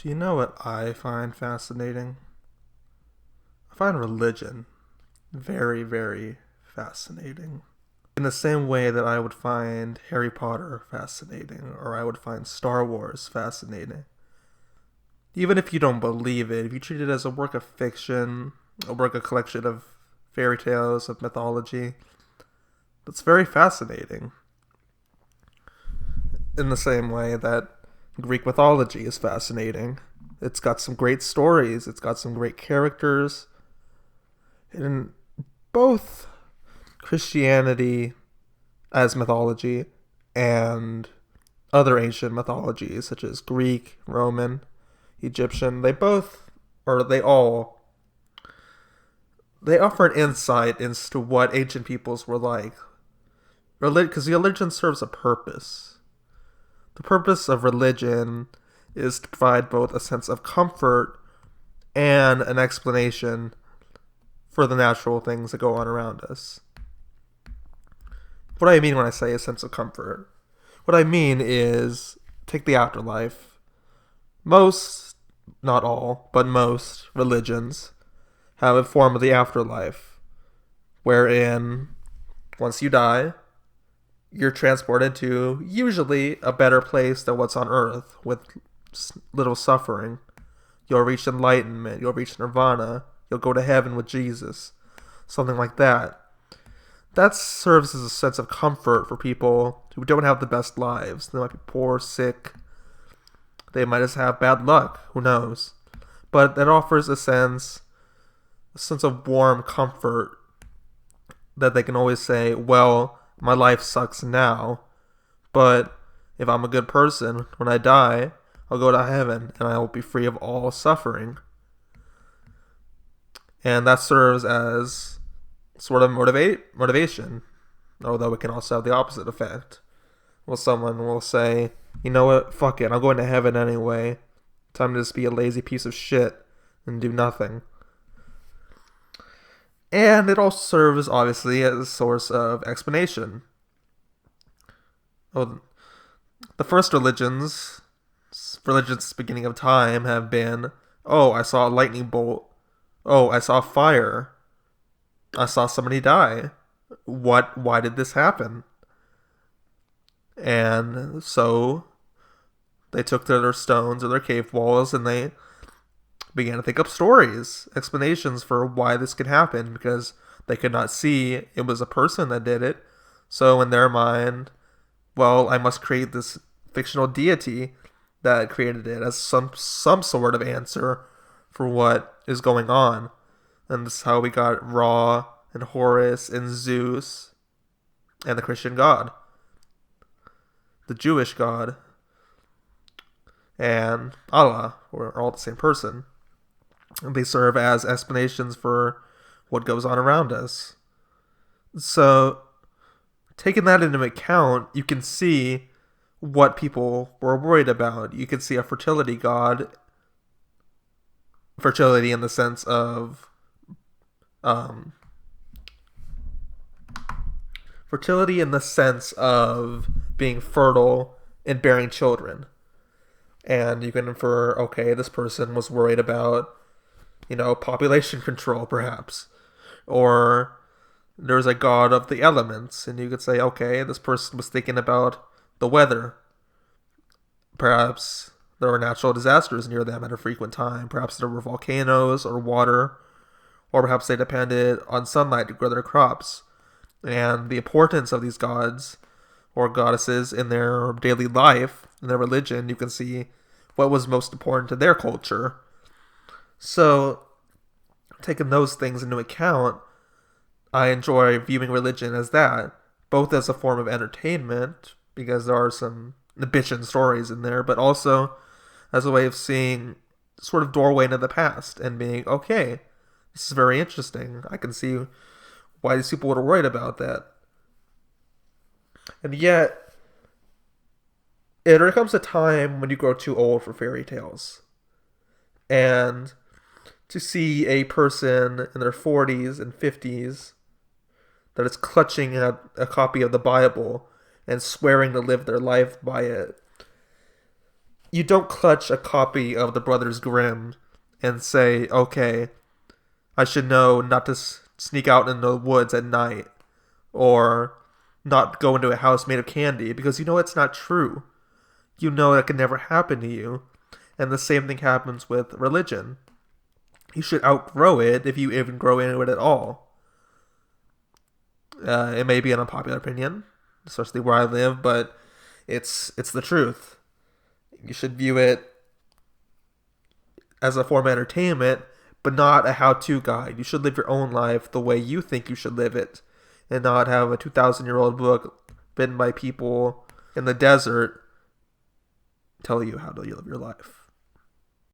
Do you know what I find fascinating? I find religion very, very fascinating. In the same way that I would find Harry Potter fascinating, or I would find Star Wars fascinating. Even if you don't believe it, if you treat it as a work of fiction, a collection of fairy tales, of mythology, that's very fascinating. In the same way that Greek mythology is fascinating. It's got some great stories, it's got some great characters. In both Christianity as mythology and other ancient mythologies, such as Greek, Roman, Egyptian, they offer an insight into what ancient peoples were like. Because religion serves a purpose. The purpose of religion is to provide both a sense of comfort and an explanation for the natural things that go on around us. What do I mean when I say a sense of comfort? What I mean is, take the afterlife. Most, not all, but most religions have a form of the afterlife wherein once you die, you're transported to usually a better place than what's on earth with little suffering. You'll reach enlightenment, you'll reach nirvana, you'll go to heaven with Jesus, something like that. That serves as a sense of comfort for people who don't have the best lives. They might be poor, sick, they might just have bad luck, who knows. But that offers a sense of warm comfort that they can always say, well, my life sucks now, but if I'm a good person, when I die, I'll go to heaven and I will be free of all suffering. And that serves as sort of motivation, although it can also have the opposite effect. Well, someone will say, you know what, fuck it, I'm going to heaven anyway. Time to just be a lazy piece of shit and do nothing. And it also serves, obviously, as a source of explanation. Well, the first religions since the beginning of time, have been, oh, I saw a lightning bolt. Oh, I saw fire. I saw somebody die. Why did this happen? And so they took to their stones or their cave walls and they began to think up stories, explanations for why this could happen, because they could not see it was a person that did it. So in their mind, well, I must create this fictional deity that created it as some sort of answer for what is going on. And this is how we got Ra and Horus and Zeus and the Christian God, the Jewish God, and Allah, are all the same person. They serve as explanations for what goes on around us. So, taking that into account, you can see what people were worried about. You can see a fertility god. Fertility in the sense of being fertile and bearing children. And you can infer, okay, this person was worried about, population control, perhaps. Or there's a god of the elements, and you could say, okay, this person was thinking about the weather. Perhaps there were natural disasters near them at a frequent time. Perhaps there were volcanoes or water, or perhaps they depended on sunlight to grow their crops. And the importance of these gods or goddesses in their daily life, in their religion, you can see what was most important to their culture. So, taking those things into account, I enjoy viewing religion as that, both as a form of entertainment, because there are some bitchin' stories in there, but also as a way of seeing sort of doorway into the past and being, okay, this is very interesting. I can see why these people were worried about that. And yet, there comes a time when you grow too old for fairy tales. And to see a person in their 40s and 50s that is clutching at a copy of the Bible and swearing to live their life by it, you don't clutch a copy of the Brothers Grimm and say, okay, I should know not to sneak out in the woods at night or not go into a house made of candy because you know it's not true. You know that could never happen to you. And the same thing happens with religion. You should outgrow it if you even grow into it at all. It may be an unpopular opinion, especially where I live, but it's the truth. You should view it as a form of entertainment, but not a how-to guide. You should live your own life the way you think you should live it, and not have a 2,000-year-old book written by people in the desert tell you how to live your life.